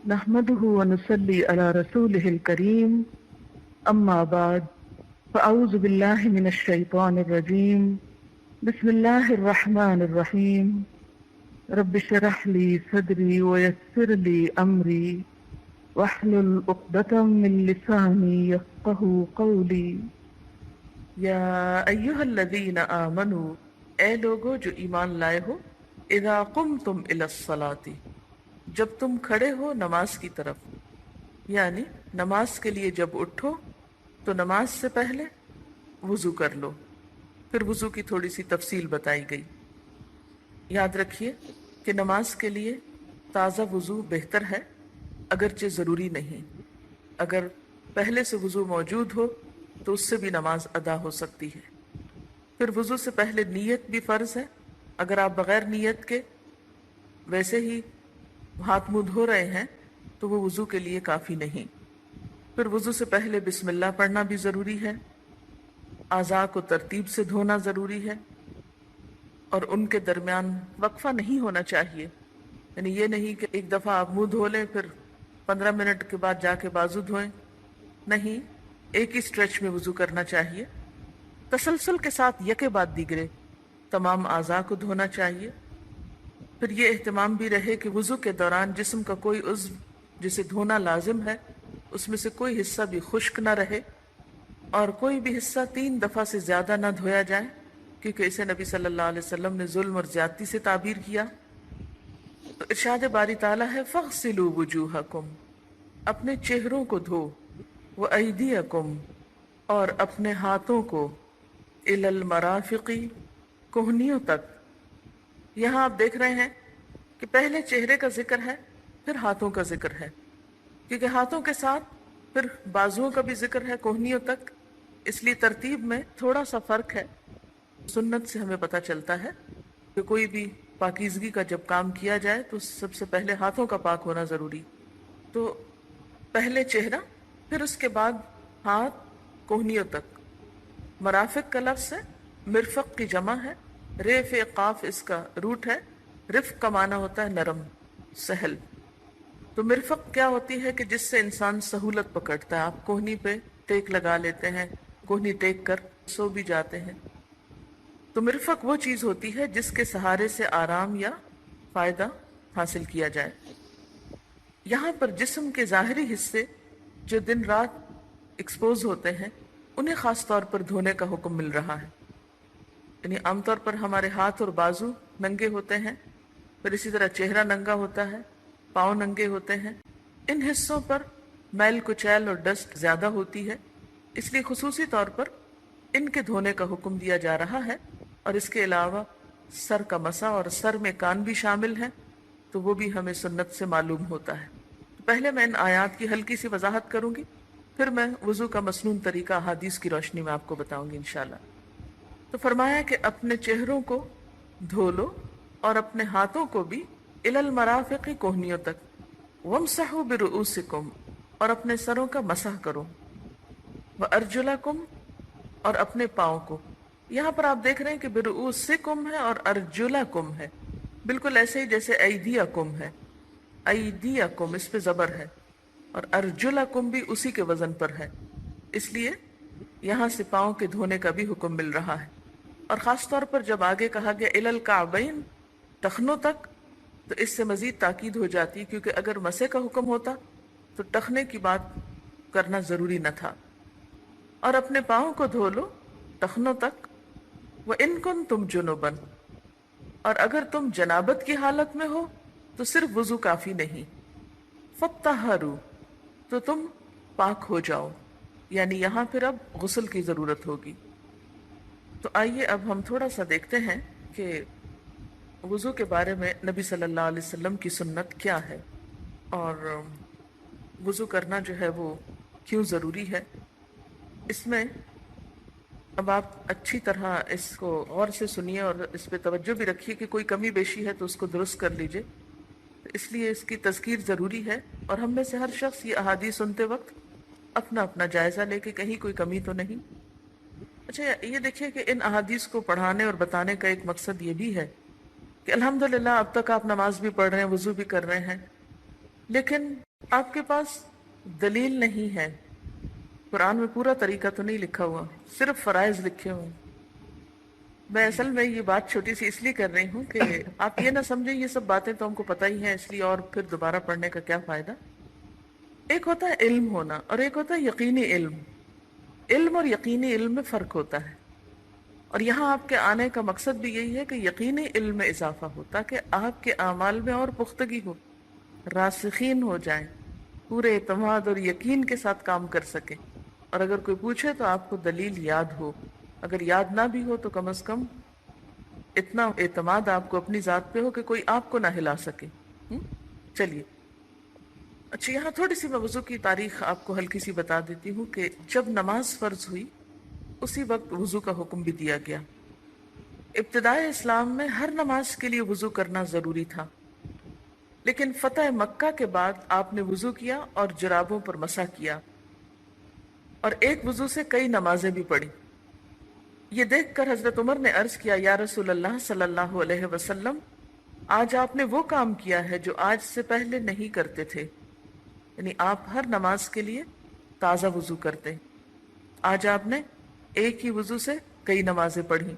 نحمده ونصلي على رسوله الكريم أما بعد فأعوذ بالله من الشيطان الرجيم بسم الله الرحمن الرحيم رب اشرح لي صدري ويسر لي أمري واحلل عقدة من لساني يفقهوا قولي یا ایہا الذین آمنوا، اے لوگو جو ایمان لائے ہو، اذا قمتم الی الصلاۃ، جب تم کھڑے ہو نماز کی طرف، یعنی نماز کے لیے جب اٹھو تو نماز سے پہلے وضو کر لو۔ پھر وضو کی تھوڑی سی تفصیل بتائی گئی۔ یاد رکھیے کہ نماز کے لیے تازہ وضو بہتر ہے، اگرچہ ضروری نہیں۔ اگر پہلے سے وضو موجود ہو تو اس سے بھی نماز ادا ہو سکتی ہے۔ پھر وضو سے پہلے نیت بھی فرض ہے۔ اگر آپ بغیر نیت کے ویسے ہی ہاتھ منہ دھو رہے ہیں تو وہ وضو کے لیے کافی نہیں۔ پھر وضو سے پہلے بسم اللہ پڑھنا بھی ضروری ہے۔ اعضاء کو ترتیب سے دھونا ضروری ہے اور ان کے درمیان وقفہ نہیں ہونا چاہیے، یعنی یہ نہیں کہ ایک دفعہ آپ منہ دھو لیں پھر 15 منٹ کے بعد جا کے بازو دھوئیں، نہیں، ایک ہی سٹریچ میں وضو کرنا چاہیے۔ تسلسل کے ساتھ یکے بعد دیگرے تمام اعضاء کو دھونا چاہیے۔ پھر یہ اہتمام بھی رہے کہ وضو کے دوران جسم کا کوئی عضو جسے دھونا لازم ہے اس میں سے کوئی حصہ بھی خشک نہ رہے، اور کوئی بھی حصہ 3 دفعہ سے زیادہ نہ دھویا جائے، کیونکہ اسے نبی صلی اللہ علیہ وسلم نے ظلم اور زیادتی سے تعبیر کیا۔ تو ارشاد باری تعالیٰ ہے فَاغْسِلُوا وُجُوهَكُمْ، اپنے چہروں کو دھو، وَأَيْدِيَكُمْ، اور اپنے ہاتھوں کو، إِلَى الْمَرَافِقِ، کوہنیوں تک۔ یہاں آپ دیکھ رہے ہیں کہ پہلے چہرے کا ذکر ہے پھر ہاتھوں کا ذکر ہے، کیونکہ ہاتھوں کے ساتھ پھر بازوؤں کا بھی ذکر ہے کوہنیوں تک، اس لیے ترتیب میں تھوڑا سا فرق ہے۔ سنت سے ہمیں پتہ چلتا ہے کہ کوئی بھی پاکیزگی کا جب کام کیا جائے تو سب سے پہلے ہاتھوں کا پاک ہونا ضروری۔ تو پہلے چہرہ، پھر اس کے بعد ہاتھ کوہنیوں تک۔ مرافق کا لفظ ہے، مرفق کی جمع ہے، ریف قاف اس کا روٹ ہے، رفق کا معنی ہوتا ہے نرم، سہل۔ تو مرفق کیا ہوتی ہے کہ جس سے انسان سہولت پکڑتا ہے۔ آپ کوہنی پہ ٹیک لگا لیتے ہیں، کوہنی ٹیک کر سو بھی جاتے ہیں۔ تو مرفق وہ چیز ہوتی ہے جس کے سہارے سے آرام یا فائدہ حاصل کیا جائے۔ یہاں پر جسم کے ظاہری حصے جو دن رات ایکسپوز ہوتے ہیں انہیں خاص طور پر دھونے کا حکم مل رہا ہے۔ یعنی عام طور پر ہمارے ہاتھ اور بازو ننگے ہوتے ہیں، پھر اسی طرح چہرہ ننگا ہوتا ہے، پاؤں ننگے ہوتے ہیں۔ ان حصوں پر میل کچیل اور ڈسٹ زیادہ ہوتی ہے، اس لیے خصوصی طور پر ان کے دھونے کا حکم دیا جا رہا ہے۔ اور اس کے علاوہ سر کا مسح اور سر میں کان بھی شامل ہیں، تو وہ بھی ہمیں سنت سے معلوم ہوتا ہے۔ پہلے میں ان آیات کی ہلکی سی وضاحت کروں گی، پھر میں وضو کا مسنون طریقہ احادیث کی روشنی میں آپ کو بتاؤں گی انشاءاللہ۔ تو فرمایا کہ اپنے چہروں کو دھو لو اور اپنے ہاتھوں کو بھی الی المرافق، کوہنیوں تک، وامسحوا برؤوسکم، اور اپنے سروں کا مسح کرو، وارجلکم، اور اپنے پاؤں کو۔ یہاں پر آپ دیکھ رہے ہیں کہ برؤوسکم ہے اور ارجلکم ہے، بالکل ایسے ہی جیسے ایدیکم ہے، ایدیکم اس پہ زبر ہے، اور ارجلکم بھی اسی کے وزن پر ہے، اس لیے یہاں سے پاؤں کے دھونے کا بھی حکم مل رہا ہے۔ اور خاص طور پر جب آگے کہا گیا الی الکعبین، ٹخنوں تک، تو اس سے مزید تاکید ہو جاتی، کیونکہ اگر مسح کا حکم ہوتا تو ٹخنے کی بات کرنا ضروری نہ تھا۔ اور اپنے پاؤں کو دھو لو ٹخنوں تک، وَإِن كُنتُمْ جُنُبًا، اور اگر تم جنابت کی حالت میں ہو تو صرف وضو کافی نہیں، فَطَّهَّرُوا، تو تم پاک ہو جاؤ، یعنی یہاں پھر اب غسل کی ضرورت ہوگی۔ تو آئیے اب ہم تھوڑا سا دیکھتے ہیں کہ وضو کے بارے میں نبی صلی اللہ علیہ وسلم کی سنت کیا ہے، اور وضو کرنا جو ہے وہ کیوں ضروری ہے۔ اس میں اب آپ اچھی طرح اس کو غور سے سنیے اور اس پہ توجہ بھی رکھیے کہ کوئی کمی بیشی ہے تو اس کو درست کر لیجئے، اس لیے اس کی تذکیر ضروری ہے۔ اور ہم میں سے ہر شخص یہ احادیث سنتے وقت اپنا اپنا جائزہ لے کے کہیں کوئی کمی تو نہیں۔ اچھا یہ دیکھیے کہ ان احادیث کو پڑھانے اور بتانے کا ایک مقصد یہ بھی ہے کہ الحمدللہ اب تک آپ نماز بھی پڑھ رہے ہیں، وضو بھی کر رہے ہیں، لیکن آپ کے پاس دلیل نہیں ہے، قرآن میں پورا طریقہ تو نہیں لکھا ہوا، صرف فرائض لکھے ہوئے ہیں۔ میں اصل میں یہ بات چھوٹی سی اس لیے کر رہی ہوں کہ آپ یہ نہ سمجھیں یہ سب باتیں تو ہم کو پتہ ہی ہیں اس لیے اور پھر دوبارہ پڑھنے کا کیا فائدہ۔ ایک ہوتا ہے علم ہونا اور ایک ہوتا ہے یقینی علم۔ علم اور یقینی علم میں فرق ہوتا ہے، اور یہاں آپ کے آنے کا مقصد بھی یہی ہے کہ یقینی علم میں اضافہ ہو تاکہ آپ کے اعمال میں اور پختگی ہو، راسخین ہو جائیں، پورے اعتماد اور یقین کے ساتھ کام کر سکیں، اور اگر کوئی پوچھے تو آپ کو دلیل یاد ہو، اگر یاد نہ بھی ہو تو کم از کم اتنا اعتماد آپ کو اپنی ذات پہ ہو کہ کوئی آپ کو نہ ہلا سکے۔ چلیے، اچھا یہاں تھوڑی سی میں وضو کی تاریخ آپ کو ہلکی سی بتا دیتی ہوں کہ جب نماز فرض ہوئی اسی وقت وضو کا حکم بھی دیا گیا۔ ابتدائے اسلام میں ہر نماز کے لیے وضو کرنا ضروری تھا، لیکن فتح مکہ کے بعد آپ نے وضو کیا اور جرابوں پر مسح کیا، اور ایک وضو سے کئی نمازیں بھی پڑھی۔ یہ دیکھ کر حضرت عمر نے عرض کیا، یا رسول اللہ صلی اللہ علیہ وسلم، آج آپ نے وہ کام کیا ہے جو آج سے پہلے نہیں کرتے تھے، یعنی آپ ہر نماز کے لیے تازہ وضو کرتے، آج آپ نے ایک ہی وضو سے کئی نمازیں پڑھی۔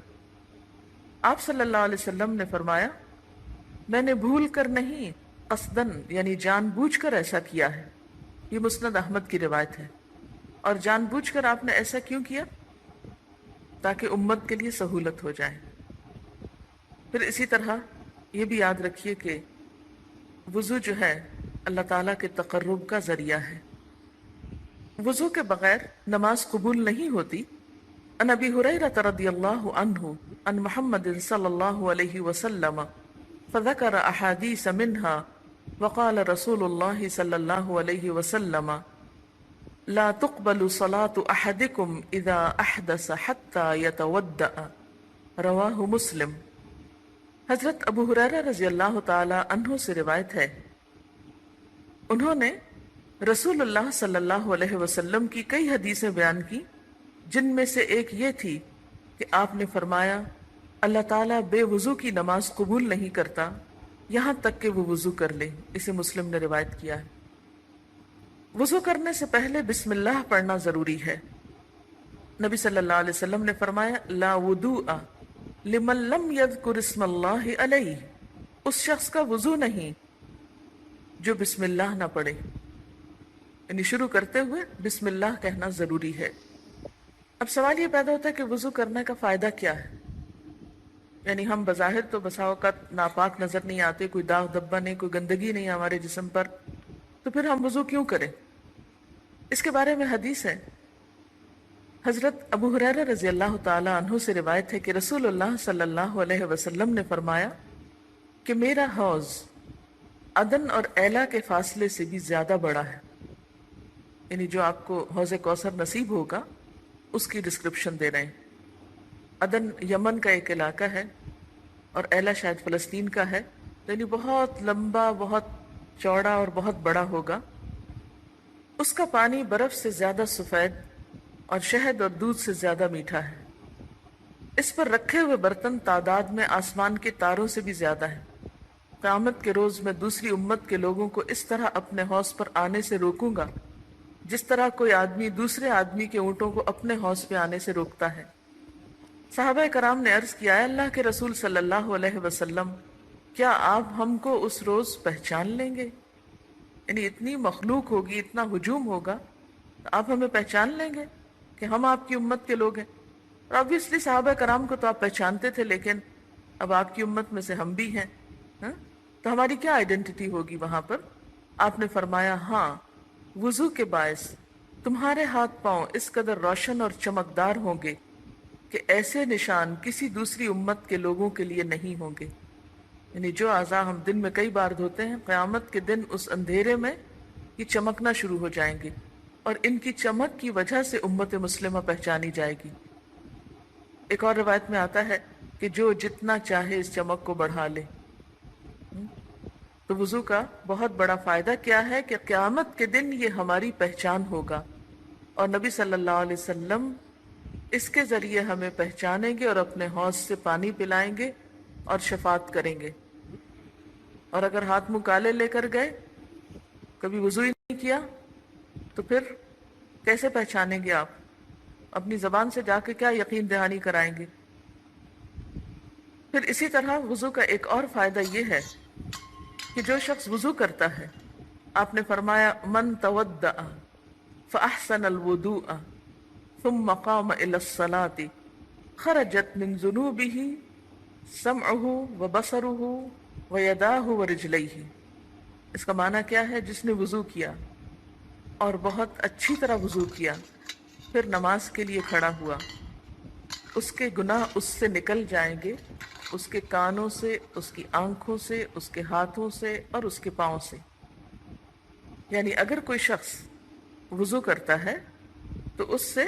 آپ صلی اللہ علیہ وسلم نے فرمایا، میں نے بھول کر نہیں، قصدن یعنی جان بوجھ کر ایسا کیا ہے۔ یہ مسند احمد کی روایت ہے۔ اور جان بوجھ کر آپ نے ایسا کیوں کیا؟ تاکہ امت کے لیے سہولت ہو جائے۔ پھر اسی طرح یہ بھی یاد رکھیے کہ وضو جو ہے اللہ تعالیٰ کے تقرب کا ذریعہ ہے۔ وضو کے بغیر نماز قبول نہیں ہوتی۔ عن ابی ہریرہ رضی اللہ عنہ عن محمد صلی اللہ علیہ وسلم فذکر احادیث منها وقال رسول اللہ صلی اللہ علیہ وسلم لا تقبل صلاة احدکم اذا احدث حتى يتودع، رواہ مسلم۔ حضرت ابو ہریرہ رضی اللہ تعالی عنہ سے روایت ہے، انہوں نے رسول اللہ صلی اللہ علیہ وسلم کی کئی حدیثیں بیان کی، جن میں سے ایک یہ تھی کہ آپ نے فرمایا، اللہ تعالیٰ بے وضو کی نماز قبول نہیں کرتا یہاں تک کہ وہ وضو کر لے۔ اسے مسلم نے روایت کیا ہے۔ وضو کرنے سے پہلے بسم اللہ پڑھنا ضروری ہے۔ نبی صلی اللہ علیہ وسلم نے فرمایا، لا وضوء لمن لم یذکر اسم اللہ علیہ، اس شخص کا وضو نہیں جو بسم اللہ نہ پڑھے، یعنی شروع کرتے ہوئے بسم اللہ کہنا ضروری ہے۔ اب سوال یہ پیدا ہوتا ہے کہ وضو کرنے کا فائدہ کیا ہے؟ یعنی ہم بظاہر تو بسا اوقات ناپاک نظر نہیں آتے، کوئی داغ دھبا نہیں، کوئی گندگی نہیں ہمارے جسم پر، تو پھر ہم وضو کیوں کریں؟ اس کے بارے میں حدیث ہے، حضرت ابو ہریرہ رضی اللہ تعالی عنہ سے روایت ہے کہ رسول اللہ صلی اللہ علیہ وسلم نے فرمایا کہ میرا حوض عدن اور ایلا کے فاصلے سے بھی زیادہ بڑا ہے، یعنی جو آپ کو حوض کوثر نصیب ہوگا اس کی ڈسکرپشن دے رہے ہیں۔ عدن یمن کا ایک علاقہ ہے اور ایلا شاید فلسطین کا ہے، یعنی بہت لمبا، بہت چوڑا اور بہت بڑا ہوگا۔ اس کا پانی برف سے زیادہ سفید اور شہد اور دودھ سے زیادہ میٹھا ہے۔ اس پر رکھے ہوئے برتن تعداد میں آسمان کے تاروں سے بھی زیادہ ہیں۔ قیامت کے روز میں دوسری امت کے لوگوں کو اس طرح اپنے حوض پر آنے سے روکوں گا جس طرح کوئی آدمی دوسرے آدمی کے اونٹوں کو اپنے حوض پہ آنے سے روکتا ہے۔ صحابہ کرام نے عرض کیا، ہے اللہ کے رسول صلی اللہ علیہ وسلم، کیا آپ ہم کو اس روز پہچان لیں گے؟ یعنی اتنی مخلوق ہوگی، اتنا ہجوم ہوگا، تو آپ ہمیں پہچان لیں گے کہ ہم آپ کی امت کے لوگ ہیں؟ اور obviously صحابہ کرام کو تو آپ پہچانتے تھے، لیکن اب آپ کی امت میں سے ہم بھی ہیں، تو ہماری کیا آئیڈینٹی ہوگی وہاں پر؟ آپ نے فرمایا، ہاں، وضو کے باعث تمہارے ہاتھ پاؤں اس قدر روشن اور چمکدار ہوں گے کہ ایسے نشان کسی دوسری امت کے لوگوں کے لیے نہیں ہوں گے۔ یعنی جو اعضاء ہم دن میں کئی بار دھوتے ہیں، قیامت کے دن اس اندھیرے میں یہ چمکنا شروع ہو جائیں گے، اور ان کی چمک کی وجہ سے امت مسلمہ پہچانی جائے گی۔ ایک اور روایت میں آتا ہے کہ جو جتنا چاہے اس چمک کو بڑھا لے۔ تو وضو کا بہت بڑا فائدہ کیا ہے کہ قیامت کے دن یہ ہماری پہچان ہوگا، اور نبی صلی اللہ علیہ وسلم اس کے ذریعے ہمیں پہچانیں گے اور اپنے حوض سے پانی پلائیں گے اور شفاعت کریں گے۔ اور اگر ہاتھ منہ کالے لے کر گئے کبھی وضو ہی نہیں کیا تو پھر کیسے پہچانیں گے آپ؟ اپنی زبان سے جا کے کیا یقین دہانی کرائیں گے؟ پھر اسی طرح وضو کا ایک اور فائدہ یہ ہے کہ جو شخص وضو کرتا ہے، آپ نے فرمایا من تودع فاحسن الوضوء ثم قام الى الصلاة خرجت من ذنوبه سمعه وبصره ويداه ورجليه۔ اس کا معنی کیا ہے؟ جس نے وضو کیا اور بہت اچھی طرح وضو کیا، پھر نماز کے لیے کھڑا ہوا، اس کے گناہ اس سے نکل جائیں گے، اس کے کانوں سے، اس کی آنکھوں سے، اس کے ہاتھوں سے اور اس کے پاؤں سے۔ یعنی اگر کوئی شخص وضو کرتا ہے تو اس سے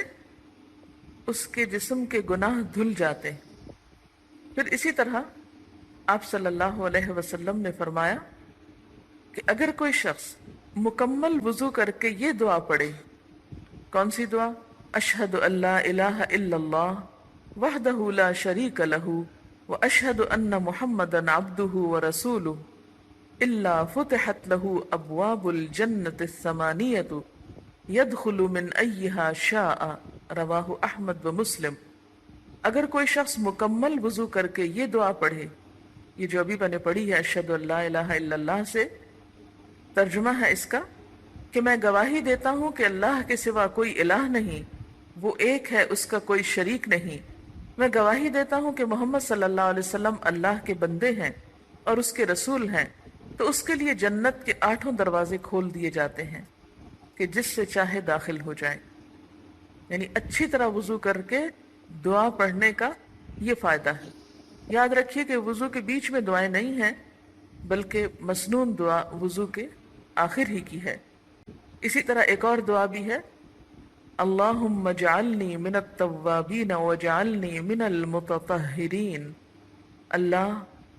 اس کے جسم کے گناہ دھل جاتے ہیں۔ پھر اسی طرح آپ صلی اللہ علیہ وسلم نے فرمایا کہ اگر کوئی شخص مکمل وضو کر کے یہ دعا پڑھے، کون سی دعا؟ اشہد ان لا الہ الا اللہ وحدہ لا شریک لہ واشہد ان محمدا عبدہ ورسولہ الا فتحت لہ ابواب الجنۃ الثمانیۃ يدخل من ایہا شاء، رواہ احمد و مسلم۔ اگر کوئی شخص مکمل وضو کر کے یہ دعا پڑھے، یہ جو ابھی میں نے پڑھی ہے اشہد ان لا الہ الا اللہ سے، ترجمہ ہے اس کا کہ میں گواہی دیتا ہوں کہ اللہ کے سوا کوئی الہ نہیں، وہ ایک ہے، اس کا کوئی شریک نہیں۔ میں گواہی دیتا ہوں کہ محمد صلی اللہ علیہ وسلم اللہ کے بندے ہیں اور اس کے رسول ہیں، تو اس کے لیے جنت کے 8 دروازے کھول دیے جاتے ہیں کہ جس سے چاہے داخل ہو جائے۔ یعنی اچھی طرح وضو کر کے دعا پڑھنے کا یہ فائدہ ہے۔ یاد رکھیے کہ وضو کے بیچ میں دعائیں نہیں ہیں، بلکہ مسنون دعا وضو کے آخر ہی کی ہے۔ اسی طرح ایک اور دعا بھی ہے، اللہم اجعلنی من التوابین واجعلنی من المتطہرین، اللہ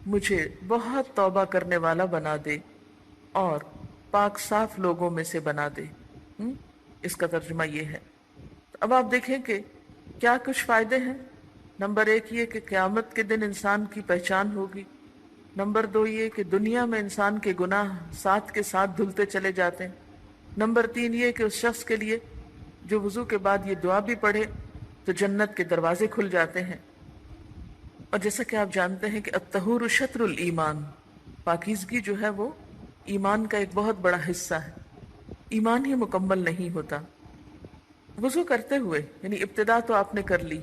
مجھے بہت توبہ کرنے والا بنا دے اور پاک صاف لوگوں میں سے بنا دے۔ اس کا ترجمہ یہ ہے۔ تو اب آپ دیکھیں کہ کیا کچھ فائدے ہیں۔ نمبر 1 یہ کہ قیامت کے دن انسان کی پہچان ہوگی۔ نمبر 2 یہ کہ دنیا میں انسان کے گناہ ساتھ کے ساتھ دھلتے چلے جاتے ہیں۔ نمبر 3 یہ کہ اس شخص کے لیے جو وضو کے بعد یہ دعا بھی پڑھے تو جنت کے دروازے کھل جاتے ہیں۔ اور جیسا کہ آپ جانتے ہیں کہ الطہور شطر الایمان، پاکیزگی جو ہے وہ ایمان کا ایک بہت بڑا حصہ ہے۔ ایمان ہی مکمل نہیں ہوتا۔ وضو کرتے ہوئے یعنی ابتدا تو آپ نے کر لی،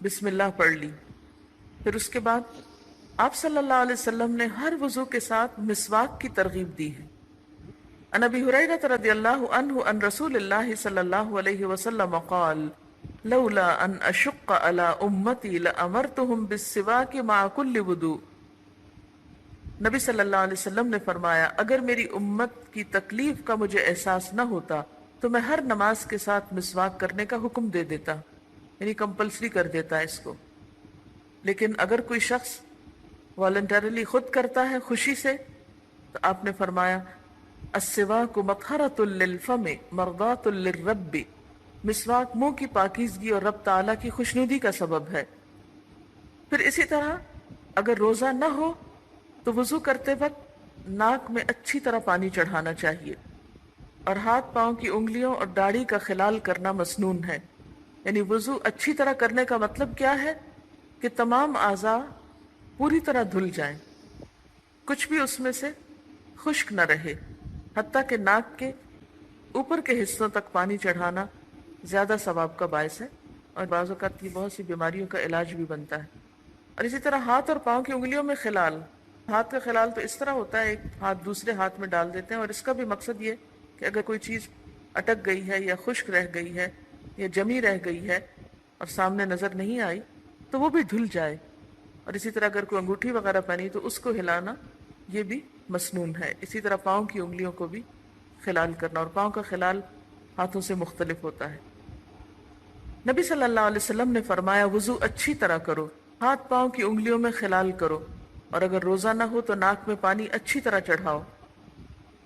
بسم اللہ پڑھ لی، پھر اس کے بعد آپ صلی اللہ علیہ وسلم نے ہر وضو کے ساتھ مسواک کی ترغیب دی ہے۔ عن ابی ہریرہ رضی اللہ عنہ عن رسول اللہ صلی اللہ علیہ وسلم قال لولا ان اشق علی امتی لامرتهم بالسواک مع کل وضوء۔ نبی صلی اللہ علیہ وسلم نے فرمایا اگر میری امت کی تکلیف کا مجھے احساس نہ ہوتا تو میں ہر نماز کے ساتھ مسواک کرنے کا حکم دے دیتا، یعنی کمپلسری کر دیتا اس کو۔ لیکن اگر کوئی شخص والنٹریلی خود کرتا ہے خوشی سے تو آپ نے فرمایا السواک مطہرۃ للفم مرضاۃ للرب، مسواک منہ کی پاکیزگی اور رب تعالیٰ کی خوشنودی کا سبب ہے۔ پھر اسی طرح اگر روزہ نہ ہو تو وضو کرتے وقت ناک میں اچھی طرح پانی چڑھانا چاہیے، اور ہاتھ پاؤں کی انگلیوں اور داڑھی کا خلال کرنا مسنون ہے۔ یعنی وضو اچھی طرح کرنے کا مطلب کیا ہے کہ تمام اعضاء پوری طرح دھل جائیں، کچھ بھی اس میں سے خشک نہ رہے، حتیٰ کہ ناک کے اوپر کے حصوں تک پانی چڑھانا زیادہ ثواب کا باعث ہے، اور بعض اوقات کی بہت سی بیماریوں کا علاج بھی بنتا ہے۔ اور اسی طرح ہاتھ اور پاؤں کی انگلیوں میں خلال، ہاتھ کا خلال تو اس طرح ہوتا ہے ایک ہاتھ دوسرے ہاتھ میں ڈال دیتے ہیں، اور اس کا بھی مقصد یہ کہ اگر کوئی چیز اٹک گئی ہے یا خشک رہ گئی ہے یا جمی رہ گئی ہے اور سامنے نظر نہیں آئی تو وہ بھی دھل جائے۔ اور اسی طرح اگر کوئی انگوٹھی وغیرہ پہنی تو اس کو ہلانا یہ بھی مسنون ہے۔ اسی طرح پاؤں کی انگلیوں کو بھی خلال کرنا، اور پاؤں کا خلال ہاتھوں سے مختلف ہوتا ہے۔ نبی صلی اللہ علیہ وسلم نے فرمایا وضو اچھی طرح کرو، ہاتھ پاؤں کی انگلیوں میں خلال کرو، اور اگر روزہ نہ ہو تو ناک میں پانی اچھی طرح چڑھاؤ۔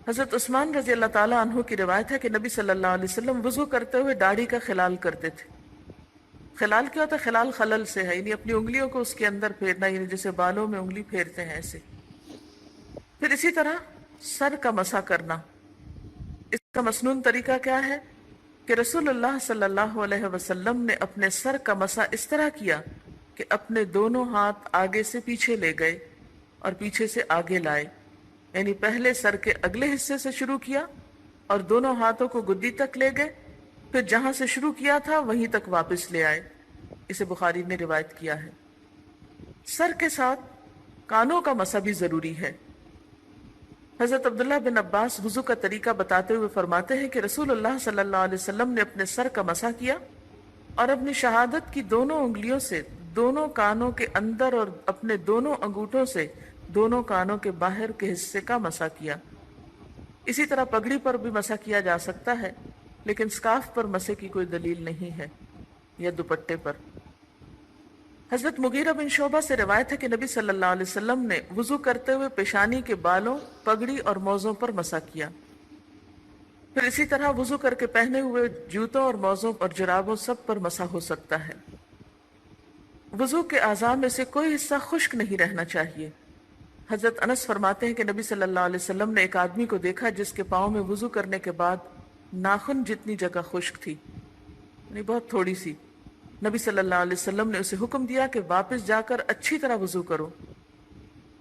حضرت عثمان رضی اللہ تعالیٰ عنہ کی روایت ہے کہ نبی صلی اللہ علیہ وسلم وضو کرتے ہوئے داڑھی کا خلال کرتے تھے۔ خلال کیا ہوتا ہے؟ خلال خلل سے ہے، یعنی اپنی انگلیوں کو اس کے اندر پھیرنا، یعنی جیسے بالوں میں انگلی پھیرتے ہیں ایسے۔ پھر اسی طرح سر کا مسح کرنا، اس کا مسنون طریقہ کیا ہے کہ رسول اللہ صلی اللہ علیہ وسلم نے اپنے سر کا مسح اس طرح کیا کہ اپنے دونوں ہاتھ آگے سے پیچھے لے گئے اور پیچھے سے آگے لائے، یعنی پہلے سر کے اگلے حصے سے شروع کیا اور دونوں ہاتھوں کو گدی تک لے گئے، پھر جہاں سے شروع کیا تھا وہیں تک واپس لے آئے۔ اسے بخاری نے روایت کیا ہے۔ سر کے ساتھ کانوں کا مسح بھی ضروری ہے۔ حضرت عبداللہ بن عباس وضو کا طریقہ بتاتے ہوئے فرماتے ہیں کہ رسول اللہ صلی اللہ علیہ وسلم نے اپنے سر کا مسح کیا اور اپنی شہادت کی دونوں انگلیوں سے دونوں کانوں کے اندر اور اپنے دونوں انگوٹھوں سے دونوں کانوں کے باہر کے حصے کا مسح کیا۔ اسی طرح پگڑی پر بھی مسح کیا جا سکتا ہے، لیکن سکارف پر مسح کی کوئی دلیل نہیں ہے یا دوپٹے پر۔ حضرت مغیرہ بن شعبہ سے روایت ہے کہ نبی صلی اللہ علیہ وسلم نے وضو کرتے ہوئے پیشانی کے بالوں، پگڑی اور موزوں پر مسح کیا۔ پھر اسی طرح وضو کر کے پہنے ہوئے جوتوں اور موزوں اور جرابوں سب پر مسح ہو سکتا ہے۔ وضو کے اعضاء میں سے کوئی حصہ خشک نہیں رہنا چاہیے۔ حضرت انس فرماتے ہیں کہ نبی صلی اللہ علیہ وسلم نے ایک آدمی کو دیکھا جس کے پاؤں میں وضو کرنے کے بعد ناخن جتنی جگہ خشک تھی، یعنی بہت تھوڑی سی۔ نبی صلی اللہ علیہ وسلم نے اسے حکم دیا کہ واپس جا کر اچھی طرح وضو کرو۔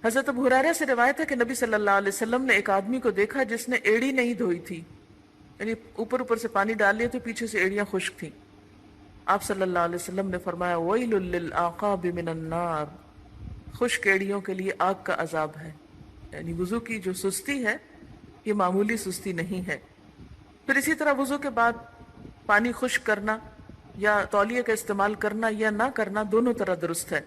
حضرت ابو ہریرہ سے روایت ہے کہ نبی صلی اللہ علیہ وسلم نے ایک آدمی کو دیکھا جس نے ایڑی نہیں دھوئی تھی، یعنی اوپر سے پانی ڈال لیا تو پیچھے سے ایڑیاں خشک تھیں۔ آپ صلی اللہ علیہ وسلم نے فرمایا وَيْلٌ لِّلْأَعْقَابِ مِنَ النَّارِ، خشک ایڑیوں کے لیے آگ کا عذاب ہے۔ یعنی وضو کی جو سستی ہے یہ معمولی سستی نہیں ہے۔ پھر اسی طرح وضو کے بعد پانی خشک کرنا یا تولیے کا استعمال کرنا یا نہ کرنا دونوں طرح درست ہے۔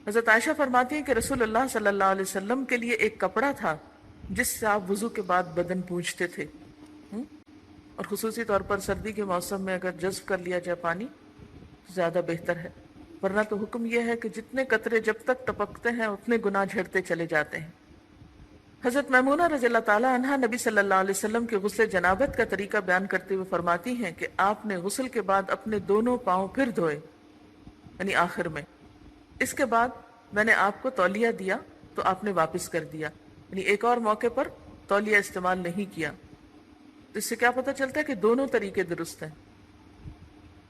حضرت عائشہ فرماتی ہیں کہ رسول اللہ صلی اللہ علیہ وسلم کے لیے ایک کپڑا تھا جس سے آپ وضو کے بعد بدن پونچھتے تھے، اور خصوصی طور پر سردی کے موسم میں اگر جذب کر لیا جائے پانی تو زیادہ بہتر ہے، ورنہ تو حکم یہ ہے کہ جتنے قطرے جب تک ٹپکتے ہیں اتنے گناہ جھڑتے چلے جاتے ہیں۔ حضرت میمونہ رضی اللہ تعالیٰ عنہا نبی صلی اللہ علیہ وسلم کے غسل جنابت کا طریقہ بیان کرتے ہوئے فرماتی ہیں کہ آپ نے غسل کے بعد اپنے دونوں پاؤں پھر دھوئے، یعنی آخر میں۔ اس کے بعد میں نے آپ کو تولیہ دیا تو آپ نے واپس کر دیا، یعنی ایک اور موقع پر تولیہ استعمال نہیں کیا۔ تو اس سے کیا پتہ چلتا ہے کہ دونوں طریقے درست ہیں۔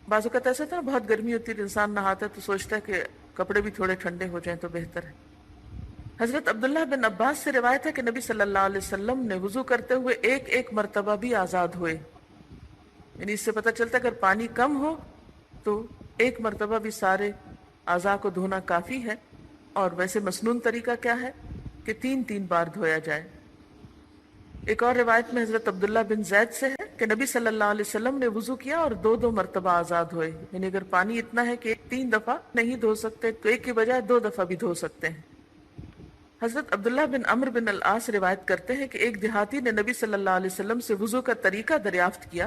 بعض اوقات ایسا تھا بہت گرمی ہوتی ہے، انسان نہاتا ہے تو سوچتا ہے کہ کپڑے بھی تھوڑے ٹھنڈے ہو جائیں تو بہتر ہے۔ حضرت عبداللہ بن عباس سے روایت ہے کہ نبی صلی اللہ علیہ وسلم نے وضو کرتے ہوئے ایک ایک مرتبہ بھی آزاد ہوئے، یعنی اس سے پتہ چلتا ہے اگر پانی کم ہو تو ایک مرتبہ بھی سارے اعضاء کو دھونا کافی ہے۔ اور ویسے مسنون طریقہ کیا ہے کہ 3 بار دھویا جائے۔ ایک اور روایت میں حضرت عبداللہ بن زید سے ہے کہ نبی صلی اللہ علیہ وسلم نے وضو کیا اور 2 مرتبہ آزاد ہوئے، یعنی اگر پانی اتنا ہے کہ 3 دفعہ نہیں دھو سکتے تو ایک کی بجائے 2 دفعہ بھی دھو سکتے ہیں۔ حضرت عبداللہ بن عمرو بن العاص روایت کرتے ہیں کہ ایک دیہاتی نے نبی صلی اللہ علیہ وسلم سے وضو کا طریقہ دریافت کیا،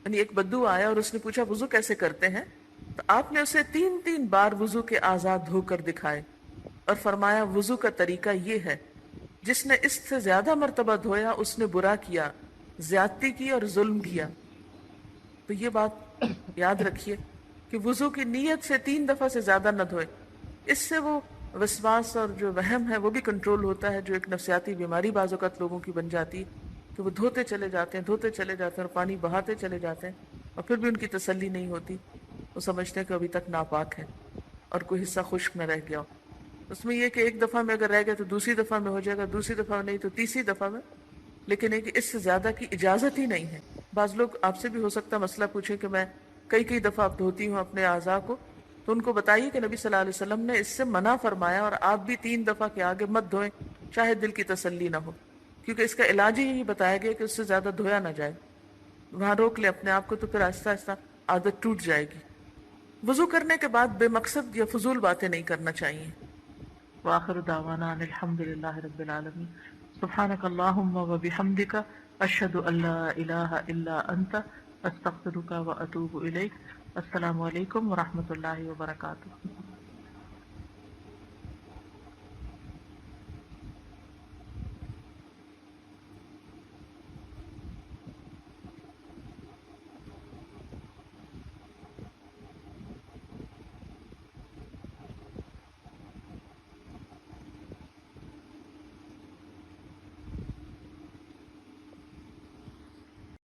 یعنی ایک بدو آیا اور اس نے پوچھا وضو کیسے کرتے ہیں، تو آپ نے اسے 3 بار وضو کے آزاد دھو کر دکھائے اور فرمایا وضو کا طریقہ یہ ہے، جس نے اس سے زیادہ مرتبہ دھویا اس نے برا کیا، زیادتی کی اور ظلم کیا۔ تو یہ بات یاد رکھیے کہ وضو کی نیت سے 3 دفعہ سے زیادہ نہ دھوئے، اس سے وہ وسواس اور جو وہم ہے وہ بھی کنٹرول ہوتا ہے، جو ایک نفسیاتی بیماری بعض اوقات لوگوں کی بن جاتی ہے کہ وہ دھوتے چلے جاتے ہیں اور پانی بہاتے چلے جاتے ہیں اور پھر بھی ان کی تسلی نہیں ہوتی، وہ سمجھتے ہیں کہ ابھی تک ناپاک ہے اور کوئی حصہ خشک نہ رہ گیا ہو۔ اس میں یہ کہ ایک دفعہ میں اگر رہ گیا تو دوسری دفعہ میں ہو جائے گا، دوسری دفعہ میں نہیں تو تیسری دفعہ میں، لیکن ایک اس سے زیادہ کی اجازت ہی نہیں ہے۔ بعض لوگ آپ سے بھی ہو سکتا مسئلہ پوچھیں کہ میں کئی دفعہ اب دھوتی ہوں اپنے اعضاء کو، تو ان کو بتائیے کہ نبی صلی اللہ علیہ وسلم نے اس سے منع فرمایا اور آپ بھی 3 دفعہ کے آگے مت دھوئیں، چاہے دل کی تسلی نہ ہو، کیونکہ اس کا علاج ہی یہی بتایا گیا کہ اس سے زیادہ دھویا نہ جائے۔ وہاں روک لیں اپنے آپ کو تو پھر آہستہ آہستہ عادت ٹوٹ جائے گی۔ وضو کرنے کے بعد بے مقصد یا فضول باتیں نہیں کرنا چاہیے۔ وآخر دعوانا ان الحمد للہ رب العالمین۔ سبحانک اللہم وبحمدک، اشہد ان لا الہ الا انت، استغفرک واتوب الیک۔ السلام علیکم ورحمۃ اللہ وبرکاتہ۔